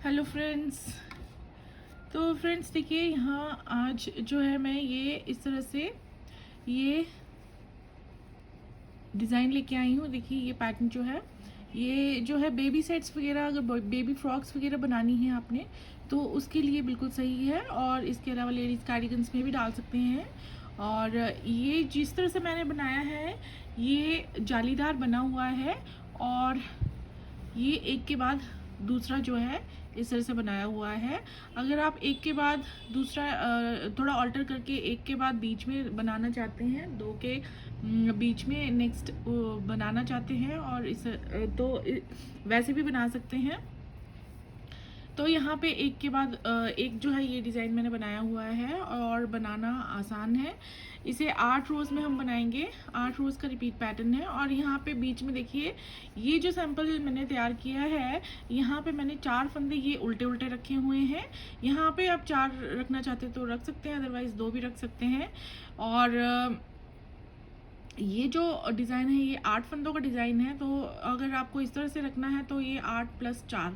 Hello friends. तो friends देखिए, यहाँ आज जो है मैं ये इस तरह से ये डिज़ाइन लेके आई हूँ। देखिए ये पैटर्न जो है, ये जो है बेबी सेट्स वगैरह, अगर बेबी फ्रॉक्स वगैरह बनानी है आपने तो उसके लिए बिल्कुल सही है। और इसके अलावा लेडीज़ कार्डिगन्स में भी डाल सकते हैं। और ये जिस तरह से मैंने बनाया है ये जालीदार बना हुआ है, और ये एक के बाद दूसरा जो है इस तरह से बनाया हुआ है। अगर आप एक के बाद दूसरा थोड़ा ऑल्टर करके एक के बाद बीच में बनाना चाहते हैं, दो के बीच में नेक्स्ट बनाना चाहते हैं, और इस तो वैसे भी बना सकते हैं। तो यहाँ पे एक के बाद एक जो है ये डिज़ाइन मैंने बनाया हुआ है और बनाना आसान है। इसे 8 रोज़ में हम बनाएंगे। 8 रोज़ का रिपीट पैटर्न है। और यहाँ पे बीच में देखिए ये जो सैंपल मैंने तैयार किया है, यहाँ पे मैंने 4 फंदे ये उल्टे उल्टे रखे हुए हैं। यहाँ पे आप 4 रखना चाहते तो रख सकते हैं, अदरवाइज़ 2 भी रख सकते हैं। और ये जो डिज़ाइन है ये 8 फंदों का डिज़ाइन है। तो अगर आपको इस तरह से रखना है तो ये 8 +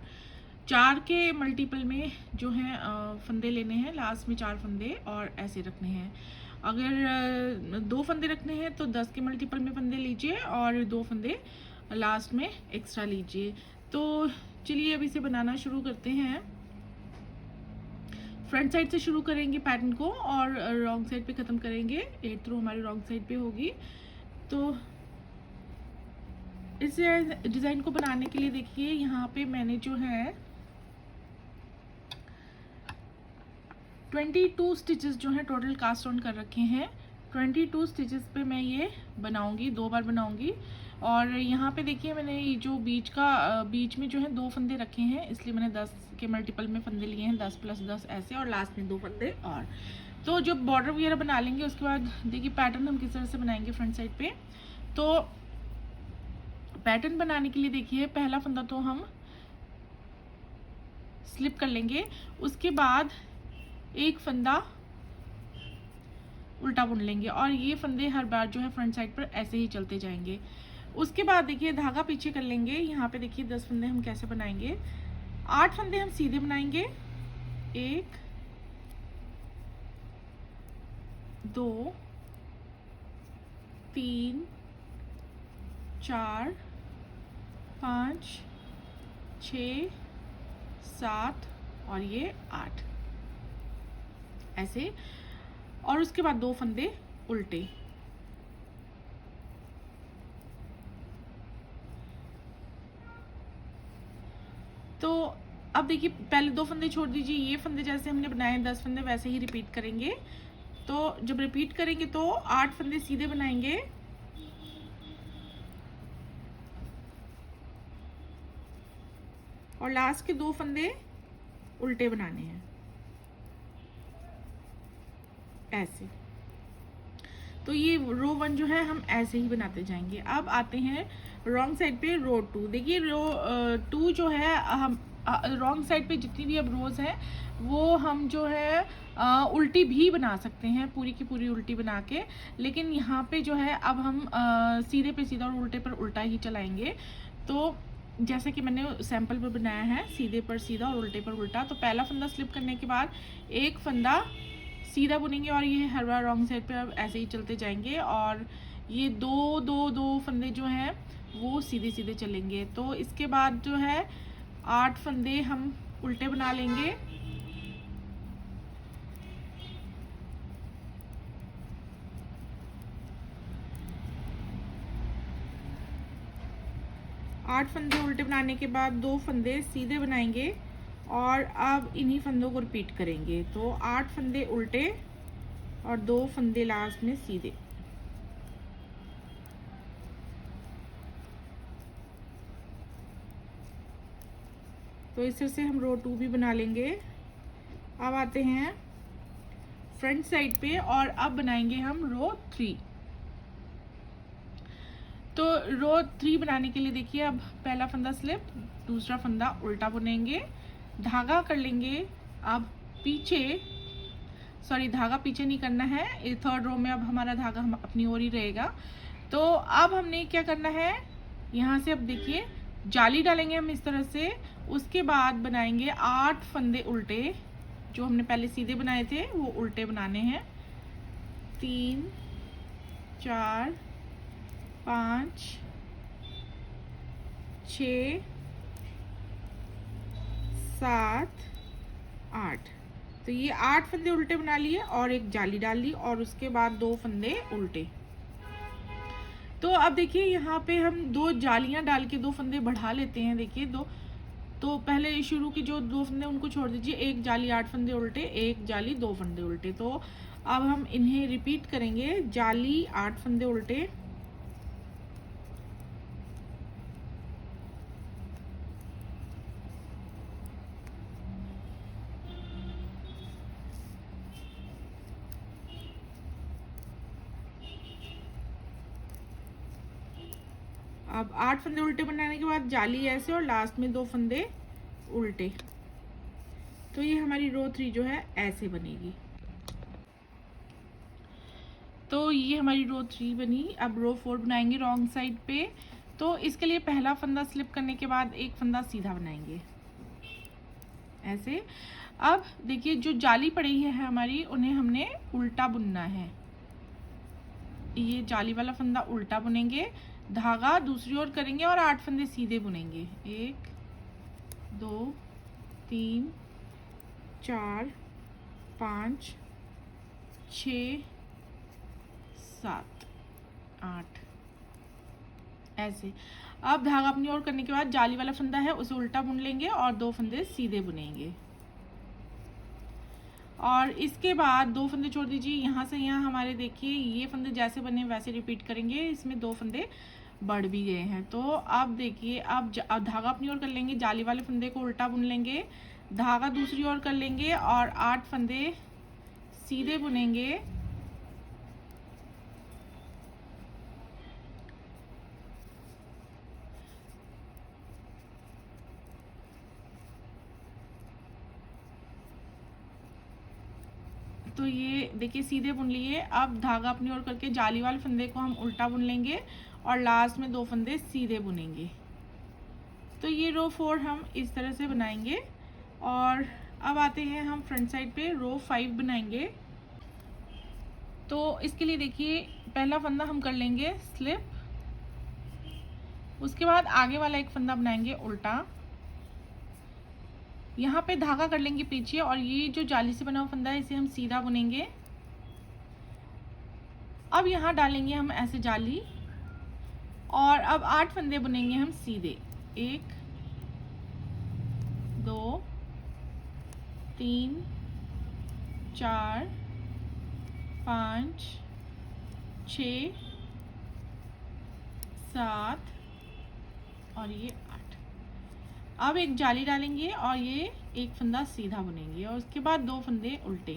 4 के मल्टीपल में जो है फंदे लेने हैं, लास्ट में 4 फंदे और ऐसे रखने हैं। अगर 2 फंदे रखने हैं तो 10 के मल्टीपल में फंदे लीजिए और 2 फंदे लास्ट में एक्स्ट्रा लीजिए। तो चलिए अब इसे बनाना शुरू करते हैं। फ्रंट साइड से शुरू करेंगे पैटर्न को और रॉन्ग साइड पे ख़त्म करेंगे। 8th रो हमारी रॉन्ग साइड पे होगी। तो इस डिज़ाइन को बनाने के लिए देखिए यहाँ पे मैंने जो है 22 स्टिचेस जो है टोटल कास्ट ऑन कर रखे हैं। 22 स्टिचेस पे मैं ये बनाऊंगी, 2 बार बनाऊंगी। और यहाँ पे देखिए मैंने ये जो बीच में जो है 2 फंदे रखे हैं, इसलिए मैंने 10 के मल्टीपल में फंदे लिए हैं, 10 + 10 ऐसे, और लास्ट में 2 फंदे। और तो जब बॉर्डर वगैरह बना लेंगे उसके बाद देखिए पैटर्न हम किस तरह से बनाएंगे फ्रंट साइड पे। तो पैटर्न बनाने के लिए देखिए पहला फंदा तो हम स्लिप कर लेंगे, उसके बाद एक फंदा उल्टा बुन लेंगे, और ये फंदे हर बार जो है फ्रंट साइड पर ऐसे ही चलते जाएंगे। उसके बाद देखिए धागा पीछे कर लेंगे। यहाँ पे देखिए 10 फंदे हम कैसे बनाएंगे। 8 फंदे हम सीधे बनाएंगे, 1 2 3 4 5 6 7 और ये 8 ऐसे। और उसके बाद 2 फंदे उल्टे। तो अब देखिए पहले 2 फंदे छोड़ दीजिए। ये फंदे जैसे हमने बनाए 10 फंदे वैसे ही रिपीट करेंगे। तो जब रिपीट करेंगे तो 8 फंदे सीधे बनाएंगे, और लास्ट के 2 फंदे उल्टे बनाने हैं ऐसे। तो ये रो 1 जो है हम ऐसे ही बनाते जाएंगे। अब आते हैं रॉन्ग साइड पे रो 2। देखिए रो 2 जो है हम रॉन्ग साइड पे जितनी भी अब रोज हैं वो हम जो है उल्टी भी बना सकते हैं, पूरी की पूरी उल्टी बना के। लेकिन यहाँ पे जो है अब हम सीधे पे सीधा और उल्टे पर उल्टा ही चलाएंगे। तो जैसे कि मैंने सैंपल पर बनाया है, सीधे पर सीधा और उल्टे पर उल्टा। तो पहला फंदा स्लिप करने के बाद एक फंदा सीधा बुनेंगे, और ये हर बार रॉन्ग साइड पे अब ऐसे ही चलते जाएंगे। और ये दो फंदे जो हैं वो सीधे सीधे चलेंगे। तो इसके बाद जो है 8 फंदे हम उल्टे बना लेंगे, आठ फंदे उल्टे बनाने के बाद 2 फंदे सीधे बनाएंगे, और अब इन्हीं फंदों को रिपीट करेंगे। तो 8 फंदे उल्टे और 2 फंदे लास्ट में सीधे। तो इस तरह से हम रो 2 भी बना लेंगे। अब आते हैं फ्रंट साइड पे, और अब बनाएंगे हम रो 3। तो रो 3 बनाने के लिए देखिए अब पहला फंदा स्लिप, दूसरा फंदा उल्टा बुनेंगे, धागा कर लेंगे। अब धागा पीछे नहीं करना है, 3rd रो में अब हमारा धागा हम अपनी ओर ही रहेगा। तो अब हमने क्या करना है, यहाँ से अब देखिए जाली डालेंगे हम इस तरह से उसके बाद बनाएंगे 8 फंदे उल्टे, जो हमने पहले सीधे बनाए थे वो उल्टे बनाने हैं। 3 4 5 6 7 8। तो ये 8 फंदे उल्टे बना लिए और एक जाली डाल ली और उसके बाद 2 फंदे उल्टे। तो अब देखिए यहाँ पे हम 2 जालियां डाल के 2 फंदे बढ़ा लेते हैं। देखिए 2, तो पहले शुरू के जो 2 फंदे उनको छोड़ दीजिए, एक जाली 8 फंदे उल्टे, एक जाली 2 फंदे उल्टे। तो अब हम इन्हें रिपीट करेंगे, जाली 8 फंदे उल्टे, अब 8 फंदे उल्टे बनाने के बाद जाली ऐसे और लास्ट में 2 फंदे उल्टे। तो ये हमारी रो 3 जो है ऐसे बनेगी। तो ये हमारी रो 3 बनी। अब रो 4 बनाएंगे रॉन्ग साइड पे। तो इसके लिए पहला फंदा स्लिप करने के बाद एक फंदा सीधा बनाएंगे ऐसे। अब देखिए जो जाली पड़ी है हमारी, उन्हें हमने उल्टा बुनना है। ये जाली वाला फंदा उल्टा बुनेंगे, धागा दूसरी ओर करेंगे और 8 फंदे सीधे बुनेंगे। 1 2 3 4 5 6 7 8 ऐसे। अब धागा अपनी ओर करने के बाद जाली वाला फंदा है उसे उल्टा बुन लेंगे और 2 फंदे सीधे बुनेंगे। और इसके अब 2 फंदे छोड़ दीजिए, यहाँ से यहाँ हमारे देखिए ये फंदे जैसे बने वैसे रिपीट करेंगे। इसमें 2 फंदे बढ़ भी गए हैं। तो अब देखिए अब धागा अपनी ओर कर लेंगे, जाली वाले फंदे को उल्टा बुन लेंगे, धागा दूसरी ओर कर लेंगे और 8 फंदे सीधे बुनेंगे। तो ये देखिए सीधे बुन लिए। अब धागा अपनी ओर करके जाली वाले फंदे को हम उल्टा बुन लेंगे और लास्ट में 2 फंदे सीधे बुनेंगे। तो ये रो 4 हम इस तरह से बनाएंगे। और अब आते हैं हम फ्रंट साइड पे, रो 5 बनाएंगे। तो इसके लिए देखिए पहला फंदा हम कर लेंगे स्लिप, उसके बाद आगे वाला एक फंदा बनाएंगे उल्टा, यहाँ पे धागा कर लेंगे पीछे और ये जो जाली से बना हुआ फंदा है इसे हम सीधा बुनेंगे। अब यहाँ डालेंगे हम ऐसे जाली और अब 8 फंदे बुनेंगे हम सीधे। 1 2 3 4 5 6 7 और ये 8। अब एक जाली डालेंगे और ये एक फंदा सीधा बुनेंगे और उसके बाद 2 फंदे उल्टे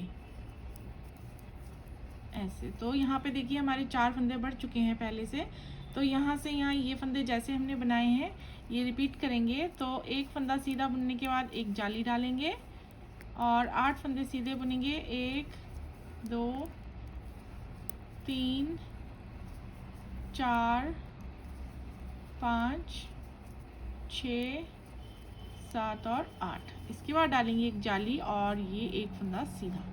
ऐसे। तो यहाँ पे देखिए हमारे 4 फंदे बढ़ चुके हैं पहले से। तो यहाँ से यहाँ ये फंदे जैसे हमने बनाए हैं ये रिपीट करेंगे। तो एक फंदा सीधा बुनने के बाद एक जाली डालेंगे और 8 फंदे सीधे बुनेंगे। 1 2 3 4 5 6 7 और 8। इसके बाद डालेंगे एक जाली और ये एक फंदा सीधा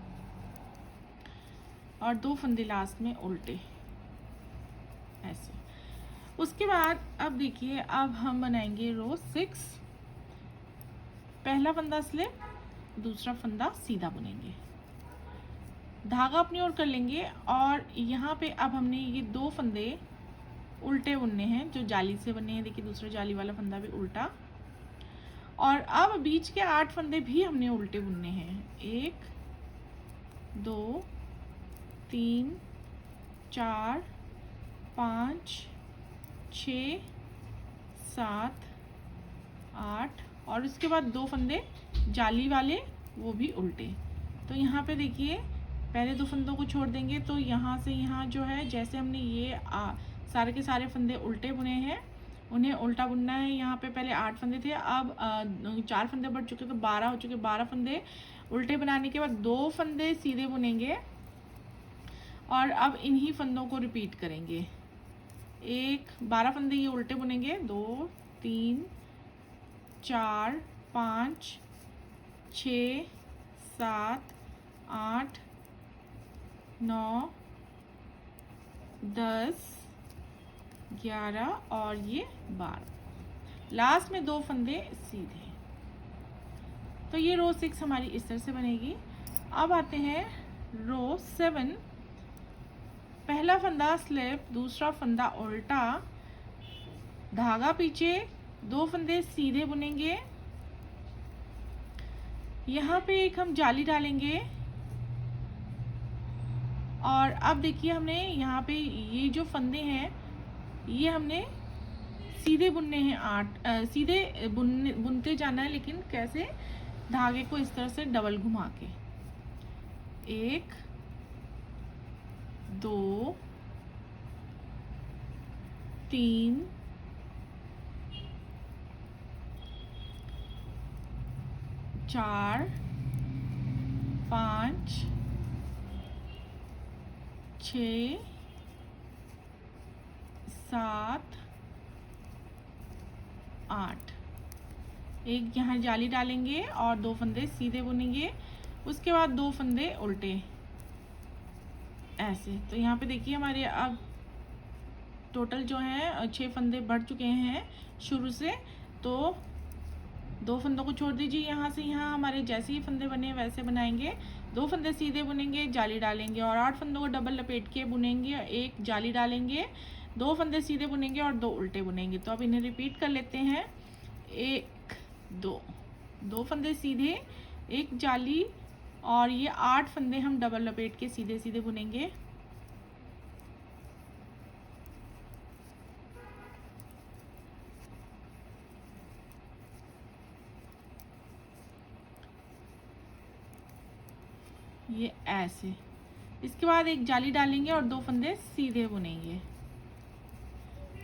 और 2 फंदे लास्ट में उल्टे ऐसे। उसके बाद अब देखिए अब हम बनाएंगे रो 6। पहला फंदा स्लिप, दूसरा फंदा सीधा बुनेंगे, धागा अपनी ओर कर लेंगे और यहाँ पे अब हमने ये 2 फंदे उल्टे बुनने हैं जो जाली से बने हैं। देखिए दूसरा जाली वाला फंदा भी उल्टा और अब बीच के 8 फंदे भी हमने उल्टे बुनने हैं। 1 2 3 4 5 6 7 8 और उसके बाद 2 फंदे जाली वाले वो भी उल्टे। तो यहाँ पे देखिए पहले 2 फंदों को छोड़ देंगे तो यहाँ से यहाँ जो है जैसे हमने ये सारे के सारे फंदे उल्टे बुने हैं उन्हें उल्टा बुनना है। यहाँ पे पहले 8 फंदे थे, अब 4 फंदे बढ़ चुके तो 12 हो चुके। 12 फंदे उल्टे बनाने के बाद 2 फंदे सीधे बुनेंगे और अब इन्हीं फंदों को रिपीट करेंगे। 12 फंदे ये उल्टे बुनेंगे। 2 3 4 5 6 7 8 9 10 11 और ये 12। लास्ट में 2 फंदे सीधे। तो ये रो 6 हमारी इस तरह से बनेगी। अब आते हैं रो 7। पहला फंदा स्लिप, दूसरा फंदा उल्टा, धागा पीछे, 2 फंदे सीधे बुनेंगे। यहाँ पे एक हम जाली डालेंगे और अब देखिए हमने यहाँ पे ये जो फंदे हैं ये हमने सीधे बुनने हैं। सीधे बुनते जाना है, लेकिन कैसे? धागे को इस तरह से डबल घुमा के। 1 2 3 4 5 6 7 8। एक यहाँ जाली डालेंगे और 2 फंदे सीधे बुनेंगे। उसके बाद 2 फंदे उल्टे ऐसे। तो यहाँ पे देखिए हमारे अब टोटल जो है 6 फंदे बढ़ चुके हैं शुरू से। तो 2 फंदों को छोड़ दीजिए। यहाँ से यहाँ हमारे जैसे ही फंदे बने वैसे बनाएंगे। 2 फंदे सीधे बुनेंगे, जाली डालेंगे और 8 फंदों को डबल लपेट के बुनेंगे। एक जाली डालेंगे, 2 फंदे सीधे बुनेंगे और 2 उल्टे बुनेंगे। तो अब इन्हें रिपीट कर लेते हैं। 1 2 फंदे सीधे, एक जाली और ये 8 फंदे हम डबल लपेट के सीधे सीधे बुनेंगे। ये ऐसे। इसके बाद एक जाली डालेंगे और 2 फंदे सीधे बुनेंगे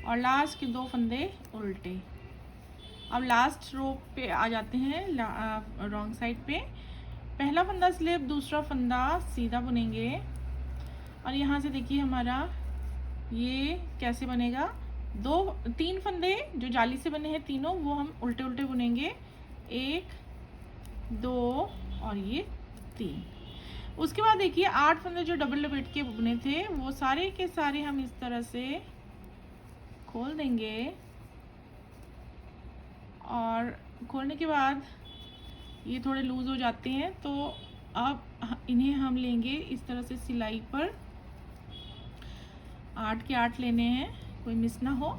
और लास्ट के 2 फंदे उल्टे। अब लास्ट रो पे आ जाते हैं, रॉन्ग साइड पे। पहला फंदा स्लिप, दूसरा फंदा सीधा बुनेंगे और यहाँ से देखिए हमारा ये कैसे बनेगा। 3 फंदे जो जाली से बने हैं तीनों, वो हम उल्टे उल्टे बुनेंगे। 1 2 और ये 3। उसके बाद देखिए 8 फंदे जो डबल लपेट के बुने थे वो सारे के सारे हम इस तरह से खोल देंगे और खोलने के बाद ये थोड़े लूज हो जाते हैं। तो अब इन्हें हम लेंगे इस तरह से सिलाई पर। 8 के 8 लेने हैं, कोई मिस ना हो।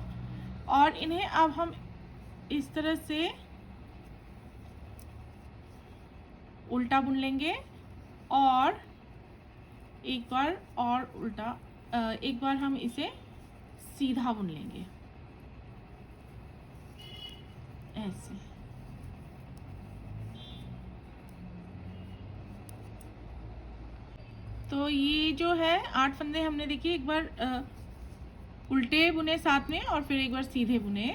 और इन्हें अब हम इस तरह से उल्टा बुन लेंगे और एक बार और उल्टा, एक बार हम इसे सीधा बुन लेंगे ऐसे। तो ये जो है 8 फंदे हमने देखिए एक बार उल्टे बुने साथ में और फिर एक बार सीधे बुने।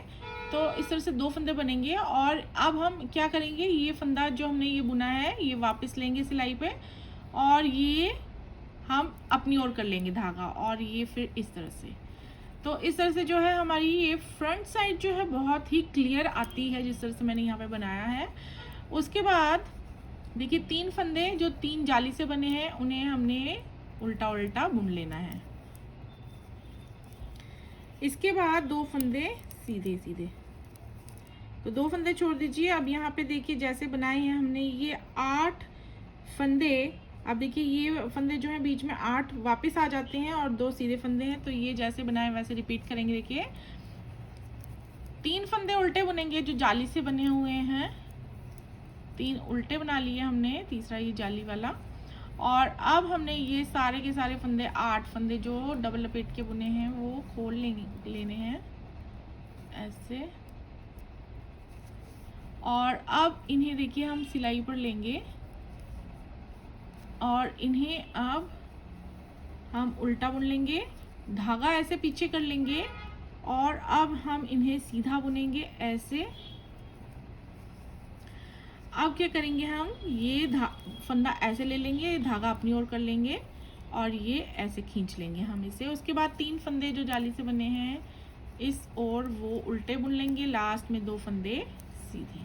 तो इस तरह से 2 फंदे बनेंगे। और अब हम क्या करेंगे, ये फंदा जो हमने ये बुना है ये वापस लेंगे सिलाई पे और ये हम अपनी ओर कर लेंगे धागा और ये फिर इस तरह से। तो इस तरह से जो है हमारी ये फ्रंट साइड जो है बहुत ही क्लियर आती है, जिस तरह से मैंने यहाँ पे बनाया है। उसके बाद देखिए 3 फंदे जो 3 जाली से बने हैं उन्हें हमने उल्टा उल्टा बुन लेना है। इसके बाद 2 फंदे सीधे सीधे। तो 2 फंदे छोड़ दीजिए। अब यहाँ पे देखिए जैसे बनाए हैं हमने ये 8 फंदे। अब देखिए ये फंदे जो हैं बीच में 8 वापस आ जाते हैं और 2 सीधे फंदे हैं। तो ये जैसे बनाए वैसे रिपीट करेंगे। देखिए 3 फंदे उल्टे बुनेंगे जो जाली से बने हुए हैं। 3 उल्टे बना लिए हमने, तीसरा ये जाली वाला। और अब हमने ये सारे के सारे फंदे 8 फंदे जो डबल लपेट के बुने हैं वो खोल लेने हैं ऐसे। और अब इन्हें देखिए हम सिलाई पर लेंगे और इन्हें अब हम उल्टा बुन लेंगे, धागा ऐसे पीछे कर लेंगे और अब हम इन्हें सीधा बुनेंगे ऐसे। अब क्या करेंगे, हम ये फंदा ऐसे ले लेंगे, धागा अपनी ओर कर लेंगे और ये ऐसे खींच लेंगे हम इसे। उसके बाद 3 फंदे जो जाली से बने हैं इस ओर वो उल्टे बुन लेंगे, लास्ट में 2 फंदे सीधे।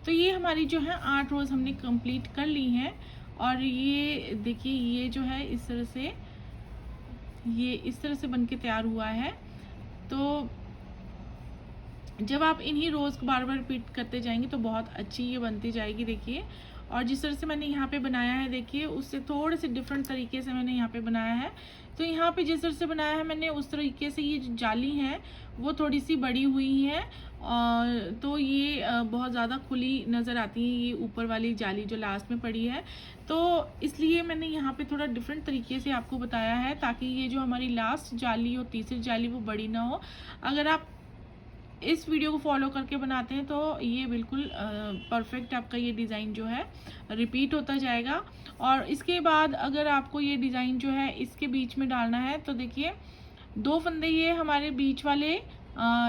तो ये हमारी जो है 8 रोज़ हमने कंप्लीट कर ली हैं। और ये देखिए ये जो है इस तरह से, ये इस तरह से बन के तैयार हुआ है। तो जब आप इन्हीं रोज़ को बार बार रिपीट करते जाएंगे तो बहुत अच्छी ये बनती जाएगी। देखिए, और जिस तरह से मैंने यहाँ पे बनाया है देखिए, उससे थोड़े से डिफरेंट तरीके से मैंने यहाँ पे बनाया है। तो यहाँ पे जिस तरह से बनाया है मैंने, उस तरीके से ये जो जाली है वो थोड़ी सी बड़ी हुई है, और तो ये बहुत ज़्यादा खुली नज़र आती है ये ऊपर वाली जाली जो लास्ट में पड़ी है। तो इसलिए मैंने यहाँ पे थोड़ा डिफरेंट तरीके से आपको बताया है, ताकि ये जो हमारी लास्ट जाली और तीसरी जाली वो बड़ी ना हो। अगर आप इस वीडियो को फॉलो करके बनाते हैं तो ये बिल्कुल परफेक्ट आपका ये डिज़ाइन जो है रिपीट होता जाएगा। और इसके बाद अगर आपको ये डिज़ाइन जो है इसके बीच में डालना है तो देखिए 2 फंदे ये हमारे बीच वाले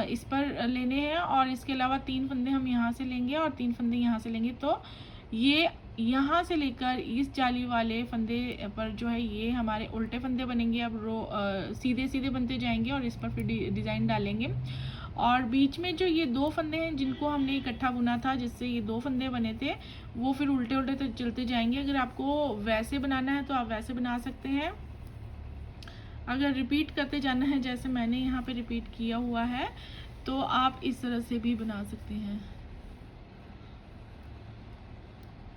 इस पर लेने हैं, और इसके अलावा 3 फंदे हम यहाँ से लेंगे और 3 फंदे यहाँ से लेंगे। तो ये यहाँ से लेकर इस जाली वाले फंदे पर जो है ये हमारे उल्टे फंदे बनेंगे। अब सीधे सीधे बनते जाएंगे और इस पर फिर डिज़ाइन डालेंगे। और बीच में जो ये 2 फंदे हैं जिनको हमने इकट्ठा बुना था, जिससे ये 2 फंदे बने थे, वो फिर उल्टे उल्टे तो चलते जाएंगे। अगर आपको वैसे बनाना है तो आप वैसे बना सकते हैं। अगर रिपीट करते जाना है जैसे मैंने यहाँ पे रिपीट किया हुआ है तो आप इस तरह से भी बना सकते हैं।